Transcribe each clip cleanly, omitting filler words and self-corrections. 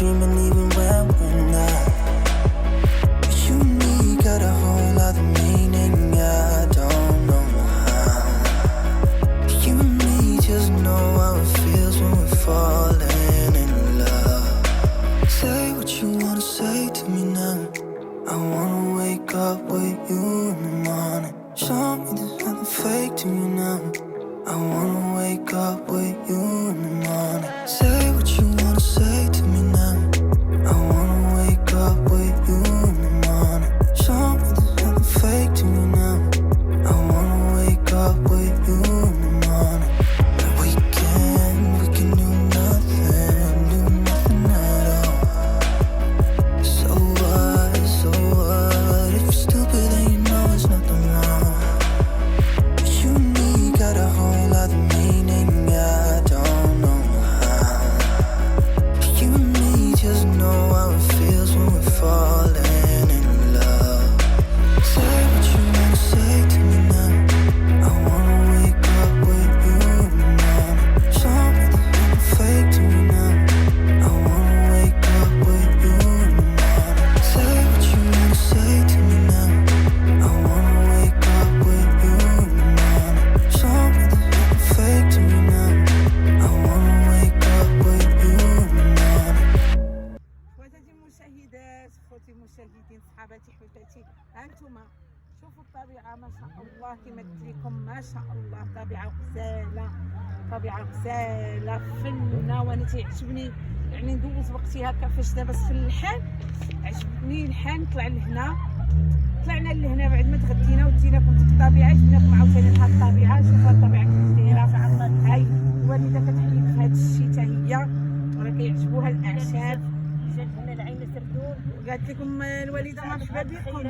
dreaming even when we're not. But you and me got a whole other meaning, I don't know how. You and me just know how it feels when we're falling in love. Say what you wanna say to me now. I wanna wake up with you in the morning. Show me there's nothing fake to you now. I wanna wake up with you in the morning. Say what you wanna say to me now. I wanna wake up with you in the morning. Show me there's nothing fake to me now. I wanna wake up with you in the morning. And we can do nothing at all. So what, if you're stupid then you know there's nothing wrong. But you and me got a whole other meaning, I don't know how. But you and me just know how it feels when we're falling in love. Say what you wanna say to me now. I wanna wake up with you in the morning. Show me there's nothing fake to me now. I wanna wake up with you in the morning. Say what you wanna say to me now. I wanna wake up with you in the morning. Show me there's nothing fake to me now. I wanna wake up with you in the morning. خواتاتي المشاهدات، خوتي المشاهدين، صحاباتي حوتاتي، هانتوما شوفوا الطبيعة ما شاء الله كما قلت لكم، ما شاء الله طبيعة غزالة، طبيعة غزالة فنة. وانا تيعجبني يعني ندوز وقتي هكا فاش دابا في اللحان، عجبني اللحان. طلعنا لهنا بعد ما تغدينا وديناكم في الطبيعة، جبناكم عاوتاني لهاد الطبيعة. شوفوا هاد الطبيعة كيفاش دايرة. هاي الوالدة كتحيد في هاد الشتا هي، وراه كيعجبوها الأعشاب. جات هنا العين سردون. قالت لكم الوالده مرحبا بكم.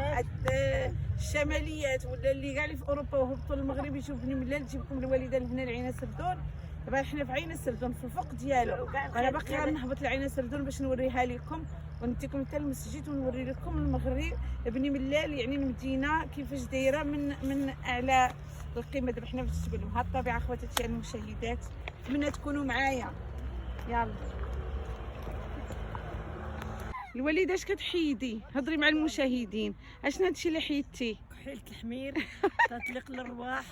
الشماليات ولا اللي كاع اللي في اوروبا وهبطوا للمغرب يشوفني ملي نجيب لكم الوالده لهنا لعين سردون. دابا حنا في عين سردون في الفوق ديالو. انا باقي غنهبط لعين سردون باش نوريها لكم ونديكم حتى المسجد ونوري لكم المغرب بني ملال، يعني المدينه كيفاش دايره من اعلى القمه. دابا حنا في الجبل وها الطبيعه. خواتاتي المشاهدات، نتمنى تكونوا معايا. يلا الوالده اش كتحيدي؟ هضري مع المشاهدين. اشنو هادشي اللي حيدتي؟ كحيلة الحمير تطلق للرواح،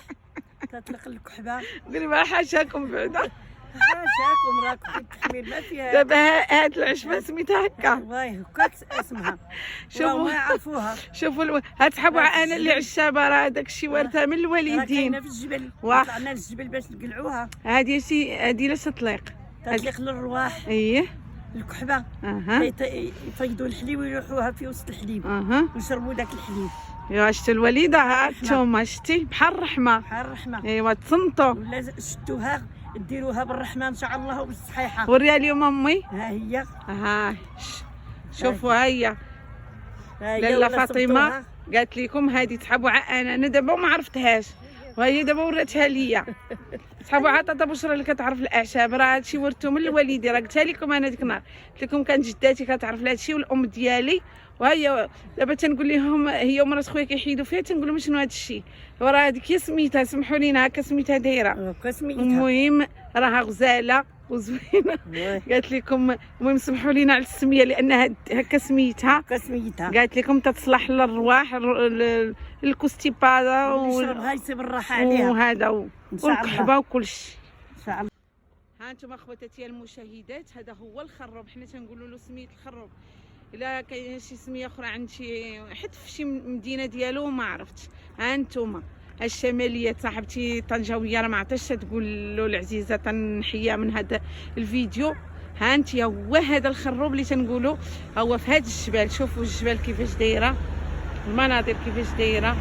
تطلق الكحبه. قولي ما حاشاكم بعدا. حاشاكم راكم كحيلة الحمير ما فيها. دابا هاد العشبه سميتها هكا. والله هكاك اسمها. شوفوا ما يعرفوها. شوفوا هاد صحابو انا اللي عشابه، راه داكشي وارثه من راه الوالدين. كاينه في الجبل، طلعنا للجبل باش نقلعوها. هادي لا تطليق. تطلق للرواح. اييه الكحبه. يفيضوا الحليب ويروحوها في وسط الحليب. ويشربوا داك الحليب. يا شتي الوالده ها انتوما شتي بحال الرحمه. بحال الرحمه. ايوا تصنتوا ولا شدوها ديروها بالرحمه ان شاء الله وبالصحيحه. وريها اليوم امي. ها هي. شوفوا ها هي لاله فاطمه قالت لكم هذه تحبوا انا دابا ما عرفتهاش، وهي دابا وراتها ليا. صحابو عطا بشرى اللي كتعرف الاعشاب، راه هادشي ورثتو من الوالدي. راه قلتها لكم انا ديك النهار، قلت لكم كان جداتي كتعرف هادشي والام ديالي. وهي دابا تنقول لهم هي ومرات خويا كيحيدوا فيها، تنقول لهم شنو هادشي. وراه هذيك هي سميتها، سمحوا لينا هكا سميتها دايره. المهم راها غزاله وزوينه. قالت لكم المهم سمحوا لينا على السميه لان هكا سميتها. قالت لكم تتصلح للرواح الكوستيبادا ويشربها يسيب الراحه عليها وهذا والكحبه وكلشي ان شاء الله. ها انتم اخواتاتي المشاهدات، هذا هو الخروب. حنا تنقولوا له سميه الخروب. الا كاين شي سميه اخرى عند شي حيت في شي مدينه ديالو ما عرفتش. ها انتم الشماليه صاحبتي طنجاويه راه ما عرفتش تقول له العزيزه تنحيها من هذا الفيديو. ها انت هو هذا الخروب اللي تنقولوا هو في هذا الجبال. شوفوا الجبال كيفاش دايره، المناظر كيفاش دايره.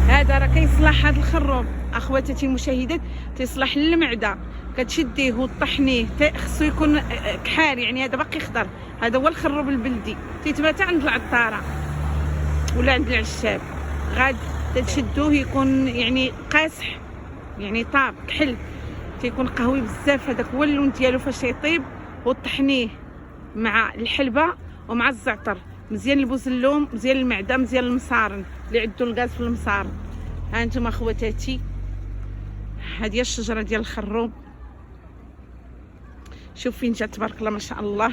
هذا راه كيصلح هذا الخروب اخواتاتي المشاهدات، تيصلح للمعده. كتشديه وطحنيه خصو يكون كحال، يعني هذا باقي خضر. هذا هو الخروب البلدي، تيتباع عند العطاره ولا عند العشاب. غاد تشدوه يكون يعني قاصح، يعني طاب كحل، تيكون قهوي بزاف. هذاك هو اللون ديالو فاش يطيب. وطحنيه مع الحلبه ومع الزعتر، مزيان البوزلوم، مزيان المعده، مزيان المصارن اللي عندو الغاز في المصارن. ها انتم اخواتاتي، هذه الشجره ديال الخروب. شوف فين جات تبارك الله ما شاء الله.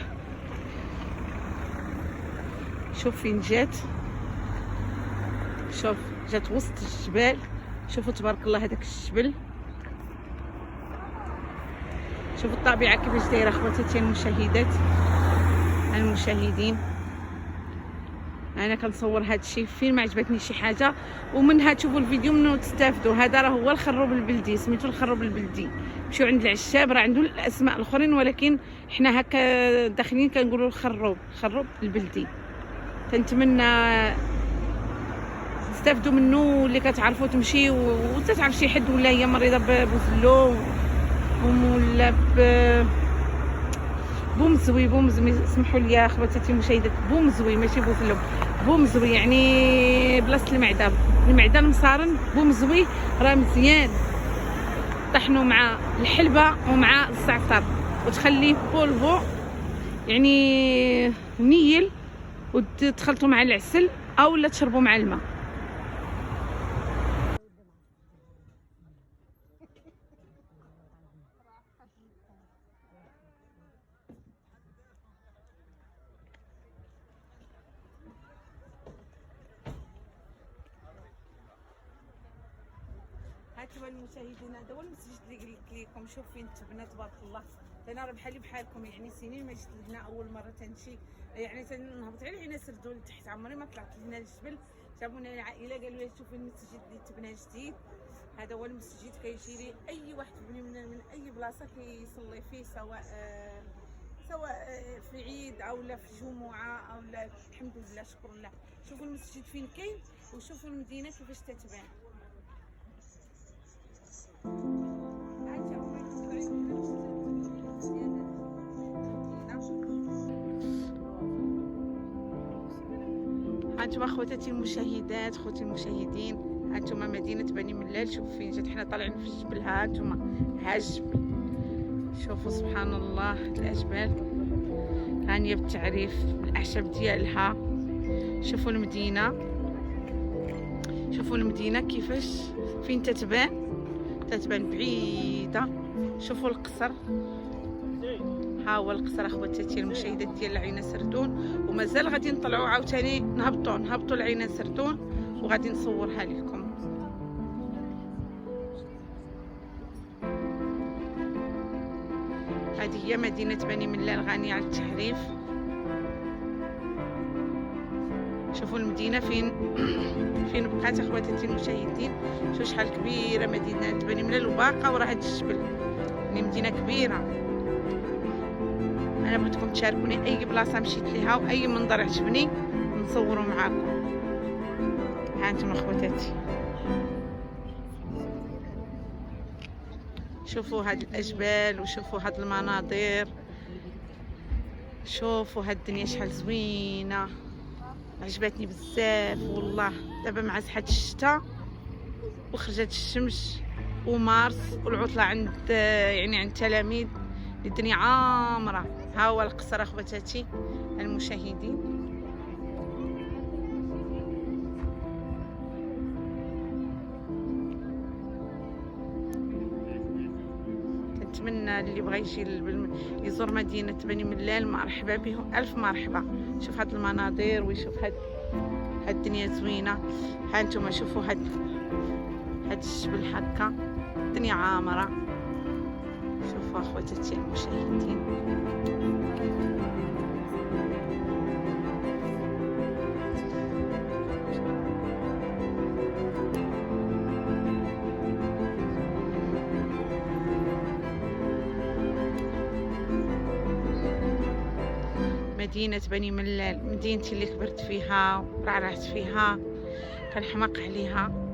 شوف فين جات، شوف جات وسط الجبال. شوفوا تبارك الله هذاك الجبل، شوفوا الطبيعه كيفاش دايره اخواتاتي المشاهدات المشاهدين. انا كنصور هذا الشيء فين ما عجبتني شي حاجه ومنها تشوفوا الفيديو منه تستافدوا. هذا راه هو الخروب البلدي، سميتو الخروب البلدي. مشيو عند العشاب، راه عنده الاسماء الاخرين ولكن حنا هكا داخلين كنقولوا الخروب البلدي. كنتمنى تستافدوا منه، اللي كتعرفوا تمشي وتتعرف شي حد ولا هي مريضه بوزلو ولا بومزوي. سمحوا لي يا اخواتاتي المشاهدات، بومزوي ماشي بوزلو، بومزوي يعني بلاصه المعده المصارن. بومزوي راه مزيان طحنوا مع الحلبه ومع الزعتر وتخليه بولفو يعني نيل، وتخلطوا مع العسل او لا تشربوا مع الماء. هانتوما المشاهدين، هذا هو المسجد اللي قلت لكم. شوف فين تبنى تبارك الله. انا راه بحالي بحالكم يعني سنين ما جيت لهنا، اول مره تنمشي يعني تنهبط على عينا سردو لتحت. عمري ما طلعت لهنا الجبل. جابونا العائله قالوا لي شوفي المسجد اللي تبنى جديد. هذا هو المسجد كيجي لي اي واحد من اي بلاصه كيصلي فيه، سواء في عيد او لا في جمعه او لا. الحمد لله شكر الله. شوفوا المسجد فين كاين وشوفوا المدينه كيفاش تتبان. هانتوما اخواتاتي المشاهدات، خوتي المشاهدين، هانتوما مدينه بني ملال. شوف فين جات، حنا طالعين في الجبل. هانتوما ها الجبل، شوفوا سبحان الله الجبال هانيه بالتعريف الاعشاب ديالها. شوفوا المدينه كيفاش فين تتبان بعيده. شوفوا القصر، ها هو القصر اخواتاتي المشاهدات ديال العينه سردون. ومازال غادي نطلعوا عاوتاني نهبطوا لعينه سردون وغادي نصورها لكم. هذه هي مدينه بني ملال غنيه على التعريف. شوفوا المدينه فين بقات اخواتاتي المشاهدين. شوفوا شحال كبيره مدينه بني ملال وباقا ورا هذا الجبل، يعني مدينه كبيره. انا بغيتكم تشاركوني اي بلاصه مشيت ليها واي منظر عجبني نصوروا معاكم. ها انتم اخواتاتي، شوفوا هاد الاجبال وشوفوا هاد المناظر. شوفوا هاد الدنيا شحال زوينه، عجبتني بزاف والله. دابا مع سحه الشتاء وخرجت الشمس ومارس والعطله عند التلاميذ، الدنيا عامره. ها هو القصر اخواتاتي المشاهدين. كنتمنى اللي بغى يجي يزور مدينه بني ملال مرحبا به، الف مرحبا. شوف هاد المناظر ويشوف هاد الدنيا زوينه. ها انتم شوفوا هاد الجبل هكا، الدنيا عامره. شوفوا اخواتاتي المشاهدين. مدينة بني ملال، مدينتي اللي كبرت فيها ورعرعت فيها، كنحماق عليها.